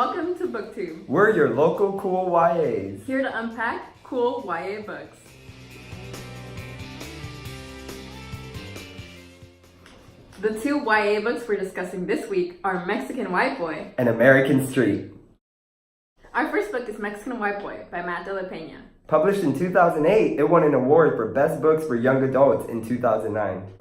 Welcome to Booktube. We're your local cool YAs. Here to unpack cool YA books. The two YA books we're discussing this week are Mexican Whiteboy and American Street. Our first book is Mexican Whiteboy by Matt de la Peña. Published in 2008, it won an award for Best Books for Young Adults in 2009.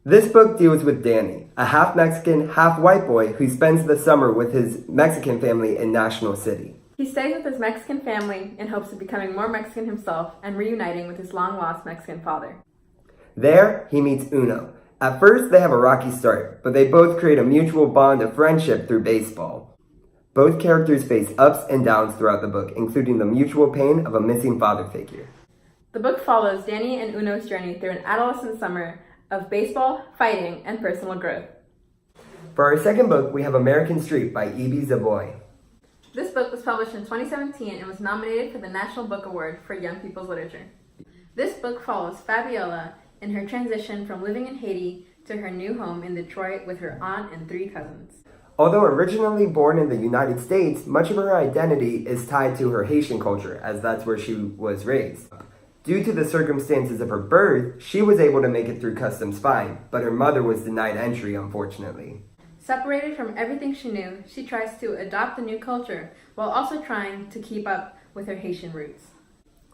This book deals with Danny, a half Mexican, half white boy who spends the summer with his Mexican family in National City. He stays with his Mexican family in hopes of becoming more Mexican himself and reuniting with his long-lost Mexican father. There, he meets Uno. At first, they have a rocky start, but they both create a mutual bond of friendship through baseball. Both characters face ups and downs throughout the book, including the mutual pain of a missing father figure. The book follows Danny and Uno's journey through an adolescent summer of baseball, fighting, and personal growth. For our second book, we have American Street by Ibi Zoboi. This book was published in 2017 and was nominated for the National Book Award for Young People's Literature. This book follows Fabiola in her transition from living in Haiti to her new home in Detroit with her aunt and 3 cousins. Although originally born in the United States, much of her identity is tied to her Haitian culture, as that's where she was raised. Due to the circumstances of her birth, she was able to make it through customs fine, but her mother was denied entry, unfortunately. Separated from everything she knew, she tries to adopt the new culture while also trying to keep up with her Haitian roots.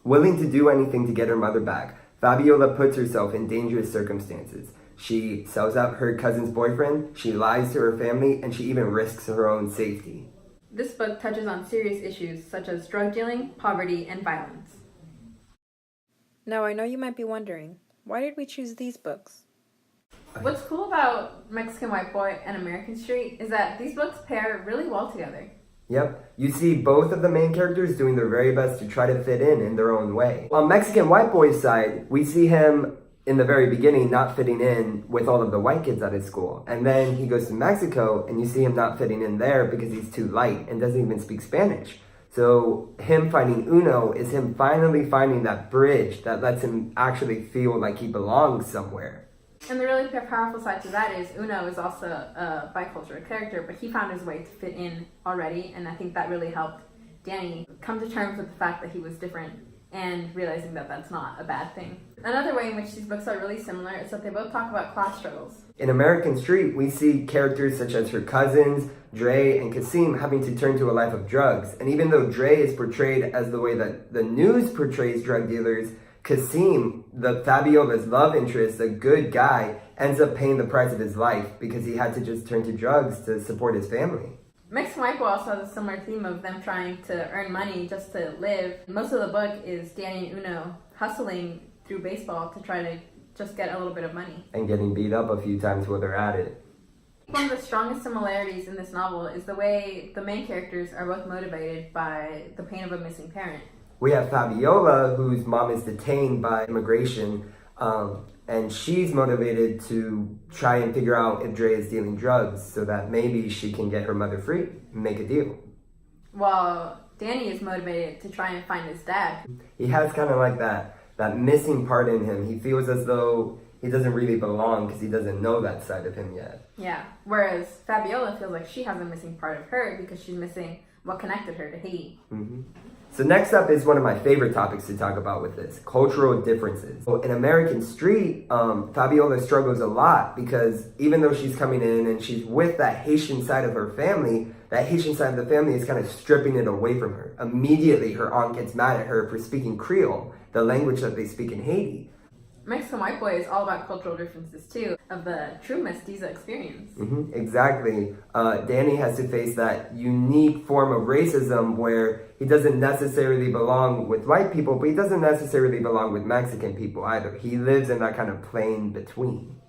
Willing to do anything to get her mother back, Fabiola puts herself in dangerous circumstances. She sells out her cousin's boyfriend, she lies to her family, and she even risks her own safety. This book touches on serious issues such as drug dealing, poverty, and violence. Now I know you might be wondering, why did we choose these books? What's cool about Mexican Whiteboy and American Street is that these books pair really well together. Yep, you see both of the main characters doing their very best to try to fit in their own way. On Mexican Whiteboy's side, we see him in the very beginning not fitting in with all of the white kids at his school. And then he goes to Mexico and you see him not fitting in there because he's too light and doesn't even speak Spanish. So him finding Uno is him finally finding that bridge that lets him actually feel like he belongs somewhere. And the really powerful side to that is Uno is also a bicultural character, but he found his way to fit in already, and I think that really helped Danny come to terms with the fact that he was different and realizing that that's not a bad thing. Another way in which these books are really similar is that they both talk about class struggles. In American Street, we see characters such as her cousins, Dre and Kasim, having to turn to a life of drugs. And even though Dre is portrayed as the way that the news portrays drug dealers, Kasim, the Fabiola's love interest, a good guy, ends up paying the price of his life because he had to just turn to drugs to support his family. Mexican Whiteboy also has a similar theme of them trying to earn money just to live. Most of the book is Danny and Uno hustling through baseball to try to just get a little bit of money. And getting beat up a few times while they're at it. One of the strongest similarities in this novel is the way the main characters are both motivated by the pain of a missing parent. We have Fabiola, whose mom is detained by immigration, and she's motivated to try and figure out if Dre is dealing drugs so that maybe she can get her mother free and make a deal. While Danny is motivated to try and find his dad. He has kind of like that missing part in him. He feels as though he doesn't really belong because he doesn't know that side of him yet. Yeah, whereas Fabiola feels like she has a missing part of her because she's missing what connected her to Haiti. Mm-hmm. So next up is one of my favorite topics to talk about with this, cultural differences. So in American Street, Fabiola struggles a lot because even though she's coming in and she's with that Haitian side of her family, that Haitian side of the family is kind of stripping it away from her. Immediately, her aunt gets mad at her for speaking Creole, the language that they speak in Haiti. Mexican Whiteboy is all about cultural differences too, of the true mestiza experience. Mm-hmm, exactly. Danny has to face that unique form of racism where he doesn't necessarily belong with white people, but he doesn't necessarily belong with Mexican people either. He lives in that kind of plain between.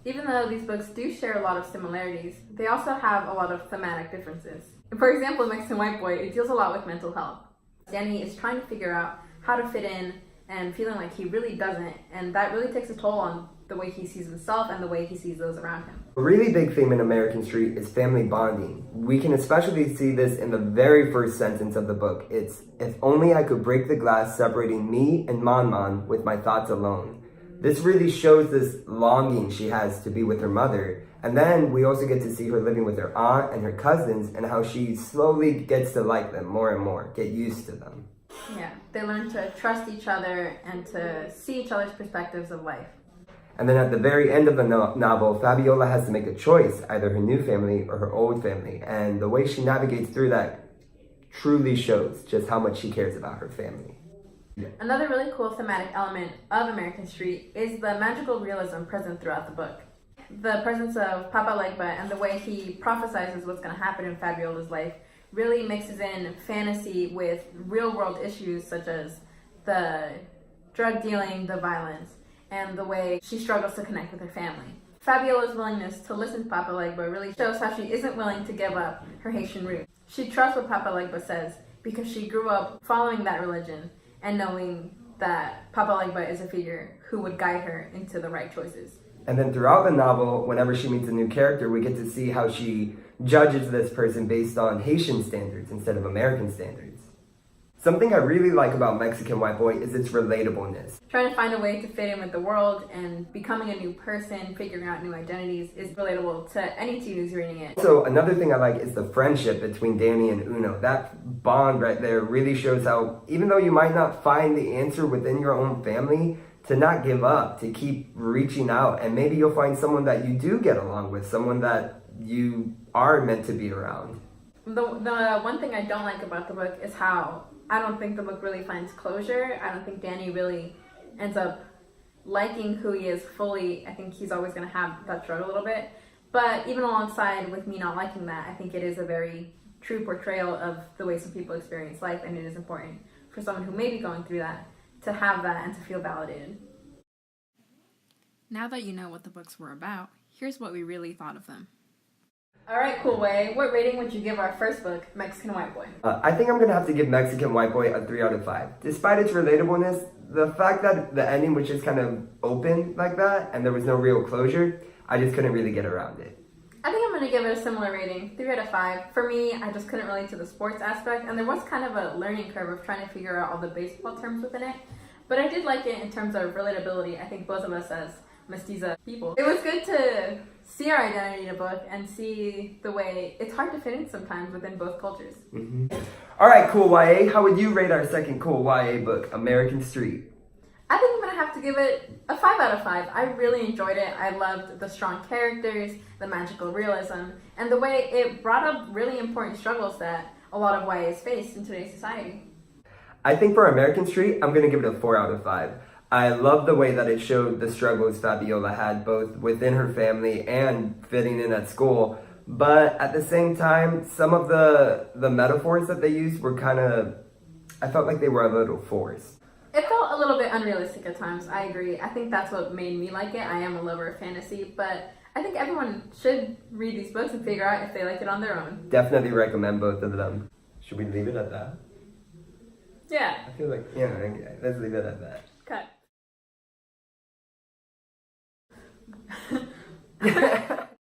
Even though these books do share a lot of similarities, they also have a lot of thematic differences. For example, in Mexican Whiteboy, it deals a lot with mental health. Danny is trying to figure out how to fit in and feeling like he really doesn't, and that really takes a toll on the way he sees himself and the way he sees those around him. A really big theme in American Street is family bonding. We can especially see this in the very first sentence of the book. It's, "If only I could break the glass separating me and Mon Mon with my thoughts alone." This really shows this longing she has to be with her mother. And then we also get to see her living with her aunt and her cousins and how she slowly gets to like them more and more, get used to them. Yeah, they learn to trust each other and to see each other's perspectives of life. And then at the very end of the novel, Fabiola has to make a choice, either her new family or her old family. And the way she navigates through that truly shows just how much she cares about her family. Another really cool thematic element of American Street is the magical realism present throughout the book. The presence of Papa Legba and the way he prophesizes what's going to happen in Fabiola's life really mixes in fantasy with real-world issues such as the drug dealing, the violence, and the way she struggles to connect with her family. Fabiola's willingness to listen to Papa Legba really shows how she isn't willing to give up her Haitian roots. She trusts what Papa Legba says because she grew up following that religion and knowing that Papa Legba is a figure who would guide her into the right choices. And then throughout the novel, whenever she meets a new character, we get to see how she judges this person based on Haitian standards instead of American standards. Something I really like about Mexican Whiteboy is its relatableness. Trying to find a way to fit in with the world and becoming a new person, figuring out new identities is relatable to any teen who's reading it. So another thing I like is the friendship between Danny and Uno. That bond right there really shows how, even though you might not find the answer within your own family, to not give up, to keep reaching out, and maybe you'll find someone that you do get along with, someone that you are meant to be around. The one thing I don't like about the book is how I don't think the book really finds closure. I don't think Danny really ends up liking who he is fully. I think he's always going to have that struggle a little bit. But even alongside with me not liking that, I think it is a very true portrayal of the way some people experience life, and it is important for someone who may be going through that to have that and to feel validated. Now that you know what the books were about, here's what we really thought of them. All right, Cool Way. What rating would you give our first book, Mexican Whiteboy? I think I'm going to have to give Mexican Whiteboy a 3 out of 5. Despite its relatableness, the fact that the ending was just kind of open like that and there was no real closure, I just couldn't really get around it. I think I'm going to give it a similar rating, 3 out of 5. For me, I just couldn't relate to the sports aspect, and there was kind of a learning curve of trying to figure out all the baseball terms within it. But I did like it in terms of relatability. I think both of us as mestiza people. It was good to see our identity in a book and see the way it's hard to fit in sometimes within both cultures. Mm-hmm. All right, Cool YA, how would you rate our second Cool YA book, American Street? I think I'm going to have to give it a 5 out of 5. I really enjoyed it. I loved the strong characters, the magical realism, and the way it brought up really important struggles that a lot of YAs face in today's society. I think for American Street, I'm going to give it a 4 out of 5. I love the way that it showed the struggles Fabiola had both within her family and fitting in at school. But at the same time, some of the metaphors that they used were I felt like they were a little forced. It felt a little bit unrealistic at times, I agree. I think that's what made me like it. I am a lover of fantasy, but I think everyone should read these books and figure out if they like it on their own. Definitely recommend both of them. Should we leave it at that? Yeah. I feel like, yeah, okay. Let's leave it at that. Cut.